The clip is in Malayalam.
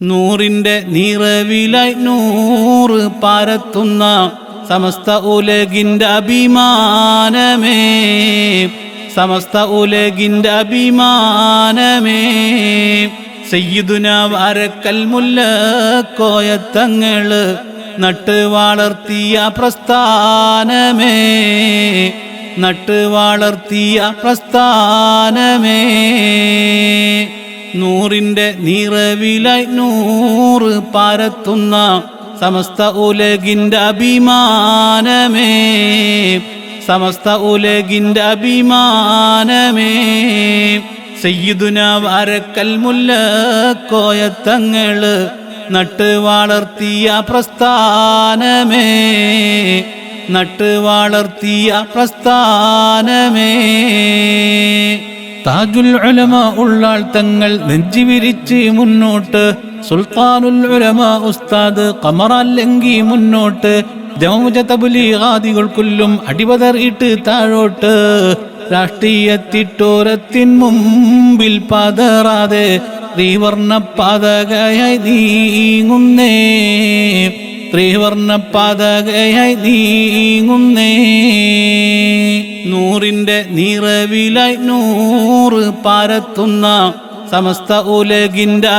നൂറിന്റെ നിറവിലായി നൂറ് പാരത്തുന്ന സമസ്ത ഉലകിന്റെ അഭിമാനമേ, സമസ്ത ഉലകിന്റെ അഭിമാനമേ. സയ്യിദുന വാരക്കൽ മുല്ലക്കോയത്തങ്ങള് നട്ട് വളർത്തിയ പ്രസ്ഥാനമേ, നട്ട് വളർത്തിയ പ്രസ്ഥാനമേ. നൂറിന്റെ നിറവിലായി നൂറ് പാരത്തുന്ന സമസ്ത ഉലകിന്റെ അഭിമാനമേ, സമസ്ത ഉലകിന്റെ അഭിമാനമേ. സയ്യിദുന വാരക്കൽ മുല്ലക്കോയത്തങ്ങള് നട്ട് വളർത്തിയ പ്രസ്ഥാനമേ, നട്ട് വളർത്തിയ പ്രസ്ഥാനമേ. താജുൽ ഉലമ ഉള്ളാൾ തങ്ങൾ നെഞ്ചി വിരിച്ച് മുന്നോട്ട്, സുൽത്താനുൽ ഉലമ ഉസ്താദ് ഖമറല്ലെങ്കി മുന്നോട്ട്. ജമഉജ തബ്ലീഗാദികൾക്കുല്ലും അടിപതറിയിട്ട് താഴോട്ട്. രാഷ്ട്രീയത്തിട്ടോരത്തിൻ മുമ്പിൽ പതറാതെ ത്രിവർണ്ണ പതാകയായി നീങ്ങുന്നേ, ത്രിവർണ്ണ പതാകയായി നീങ്ങുന്നേ. നൂറിന്റെ നിറവിലായി നൂറ് പാരത്തുന്ന സമസ്ത ഉലകിന്റെ